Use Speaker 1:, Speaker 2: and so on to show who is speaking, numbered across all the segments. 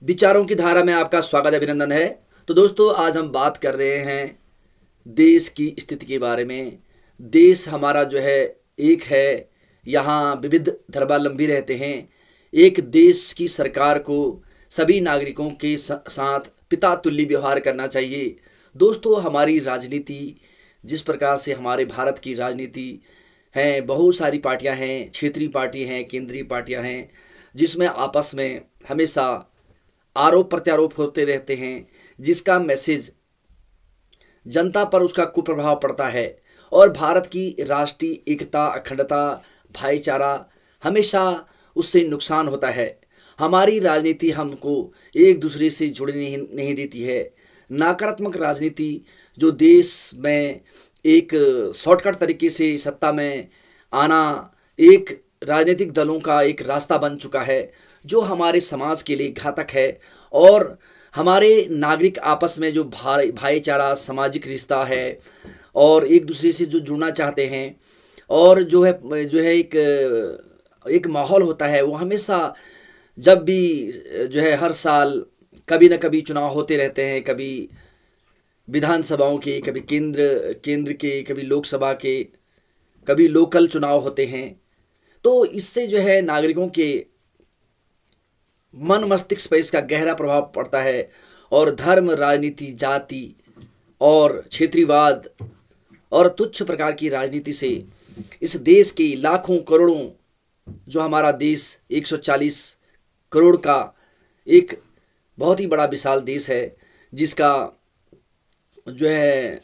Speaker 1: विचारों की धारा में आपका स्वागत अभिनंदन है। तो दोस्तों, आज हम बात कर रहे हैं देश की स्थिति के बारे में। देश हमारा जो है एक है, यहाँ विविध धर्मावलंबी रहते हैं। एक देश की सरकार को सभी नागरिकों के साथ पिता तुल्य व्यवहार करना चाहिए। दोस्तों, हमारी राजनीति जिस प्रकार से हमारे भारत की राजनीति है, बहुत सारी पार्टियां हैं, क्षेत्रीय पार्टी हैं, केंद्रीय पार्टियां हैं, जिसमें आपस में हमेशा आरोप प्रत्यारोप होते रहते हैं, जिसका मैसेज जनता पर उसका कुप्रभाव पड़ता है और भारत की राष्ट्रीय एकता, अखंडता, भाईचारा हमेशा उससे नुकसान होता है। हमारी राजनीति हमको एक दूसरे से जुड़ने नहीं देती है। नकारात्मक राजनीति जो देश में एक शॉर्टकट तरीके से सत्ता में आना एक राजनीतिक दलों का एक रास्ता बन चुका है, जो हमारे समाज के लिए घातक है। और हमारे नागरिक आपस में जो भाईचारा, सामाजिक रिश्ता है और एक दूसरे से जो जुड़ना चाहते हैं और जो है एक माहौल होता है, वो हमेशा जब भी जो है हर साल कभी न कभी चुनाव होते रहते हैं, कभी विधानसभाओं के, कभी केंद्र के, कभी लोकसभा के, कभी लोकल चुनाव होते हैं। तो इससे जो है नागरिकों के मन मस्तिष्क पर इसका गहरा प्रभाव पड़ता है और धर्म, राजनीति, जाति और क्षेत्रीयवाद और तुच्छ प्रकार की राजनीति से इस देश के लाखों करोड़ों, जो हमारा देश 140 करोड़ का एक बहुत ही बड़ा विशाल देश है, जिसका जो है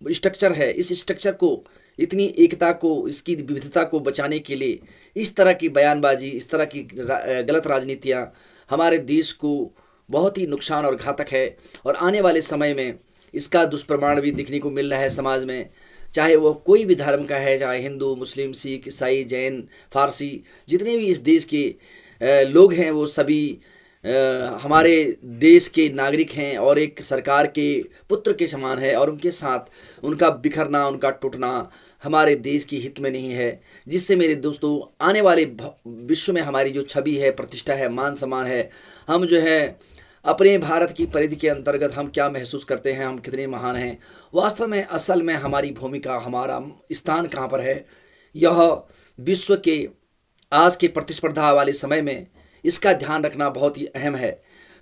Speaker 1: स्ट्रक्चर है, इस स्ट्रक्चर को, इतनी एकता को, इसकी विविधता को बचाने के लिए इस तरह की बयानबाजी, इस तरह की गलत राजनीतियाँ हमारे देश को बहुत ही नुकसान और घातक है। और आने वाले समय में इसका दुष्प्रमाण भी दिखने को मिल रहा है समाज में, चाहे वो कोई भी धर्म का है, चाहे हिंदू, मुस्लिम, सिख, ईसाई, जैन, फारसी, जितने भी इस देश के लोग हैं, वो सभी हमारे देश के नागरिक हैं और एक सरकार के पुत्र के समान है। और उनके साथ उनका बिखरना, उनका टूटना हमारे देश की हित में नहीं है। जिससे मेरे दोस्तों, आने वाले विश्व में हमारी जो छवि है, प्रतिष्ठा है, मान सम्मान है, हम जो है अपने भारत की परिधि के अंतर्गत हम क्या महसूस करते हैं, हम कितने महान हैं, वास्तव में असल में हमारी भूमिका, हमारा स्थान कहाँ पर है, यह विश्व के आज के प्रतिस्पर्धा वाले समय में इसका ध्यान रखना बहुत ही अहम है।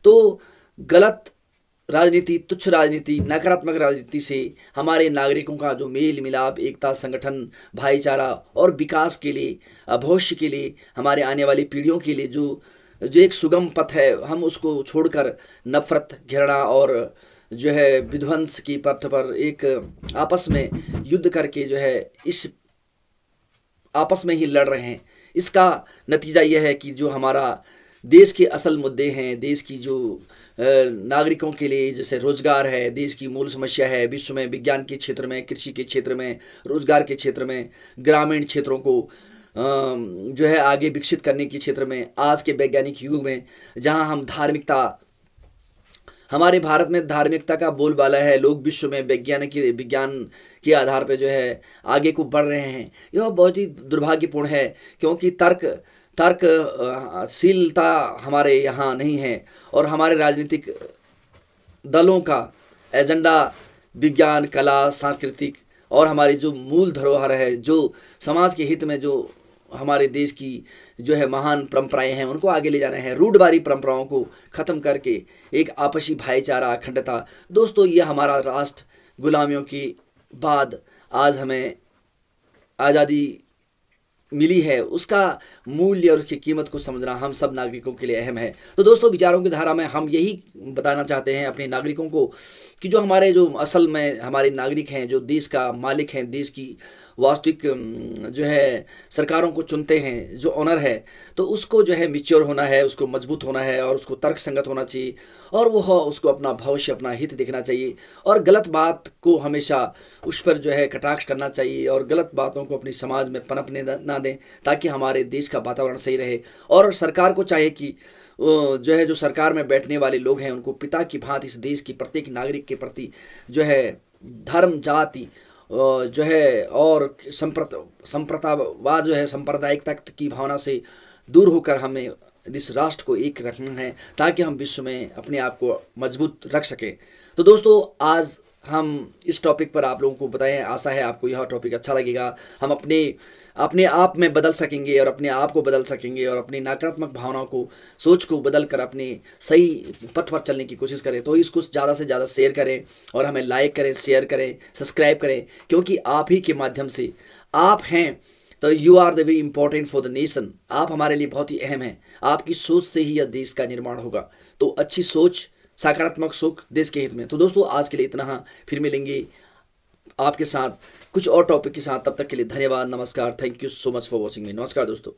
Speaker 1: तो गलत राजनीति, तुच्छ राजनीति, नकारात्मक राजनीति से हमारे नागरिकों का जो मेल मिलाप, एकता, संगठन, भाईचारा और विकास के लिए, भविष्य के लिए, हमारे आने वाली पीढ़ियों के लिए जो एक सुगम पथ है, हम उसको छोड़कर नफरत, घृणा और जो है विध्वंस की पथ पर एक आपस में युद्ध करके जो है इस आपस में ही लड़ रहे हैं। इसका नतीजा यह है कि जो हमारा देश के असल मुद्दे हैं, देश की जो नागरिकों के लिए जैसे रोजगार है, देश की मूल समस्या है, विश्व में विज्ञान के क्षेत्र में, कृषि के क्षेत्र में, रोजगार के क्षेत्र में, ग्रामीण क्षेत्रों को जो है आगे विकसित करने के क्षेत्र में, आज के वैज्ञानिक युग में जहां हम धार्मिकता, हमारे भारत में धार्मिकता का बोलबाला है, लोग विश्व में विज्ञान के आधार पर जो है आगे को बढ़ रहे हैं, यह बहुत ही दुर्भाग्यपूर्ण है। क्योंकि तर्कशीलता हमारे यहाँ नहीं है और हमारे राजनीतिक दलों का एजेंडा विज्ञान, कला, सांस्कृतिक और हमारी जो मूल धरोहर है, जो समाज के हित में जो हमारे देश की जो है महान परंपराएं हैं, उनको आगे ले जाना है, रूढ़वादी परंपराओं को ख़त्म करके एक आपसी भाईचारा, अखंडता। दोस्तों, ये हमारा राष्ट्र गुलामियों के बाद आज हमें आज़ादी मिली है, उसका मूल्य और उसकी कीमत को समझना हम सब नागरिकों के लिए अहम है। तो दोस्तों, विचारों की धारा में हम यही बताना चाहते हैं अपने नागरिकों को कि जो हमारे जो असल में हमारे नागरिक हैं, जो देश का मालिक हैं, देश की वास्तविक जो है सरकारों को चुनते हैं, जो ऑनर है, तो उसको जो है मैच्योर होना है, उसको मजबूत होना है और उसको तर्क संगत होना चाहिए और वो उसको अपना भविष्य, अपना हित देखना चाहिए और गलत बात को हमेशा उस पर जो है कटाक्ष करना चाहिए और गलत बातों को अपनी समाज में पनपने ना दें, ताकि हमारे देश का वातावरण सही रहे। और सरकार को चाहिए कि जो है जो सरकार में बैठने वाले लोग हैं, उनको पिता की भांति इस देश की प्रत्येक नागरिक के प्रति जो है धर्म, जाति जो है और संप्रदायवाद जो है सांप्रदायिकता की भावना से दूर होकर हमें इस राष्ट्र को एक रखना है ताकि हम विश्व में अपने आप को मजबूत रख सकें। तो दोस्तों आज हम इस टॉपिक पर आप लोगों को बताएं, आशा है आपको यह टॉपिक अच्छा लगेगा। हम अपने आप में बदल सकेंगे और अपने आप को बदल सकेंगे और अपनी नकारात्मक भावनाओं को, सोच को बदल कर अपने सही पथ पर चलने की कोशिश करें। तो इसको ज़्यादा से ज़्यादा शेयर करें और हमें लाइक करें, शेयर करें, सब्सक्राइब करें, क्योंकि आप ही के माध्यम से, आप हैं तो you are the very important for the nation. आप हमारे लिए बहुत ही अहम हैं। आपकी सोच से ही यह देश का निर्माण होगा। तो अच्छी सोच, सकारात्मक सोच देश के हित में। तो दोस्तों आज के लिए इतना, फिर मिलेंगे आपके साथ कुछ और टॉपिक के साथ। तब तक के लिए धन्यवाद, नमस्कार, thank you so much for watching मी। नमस्कार दोस्तों।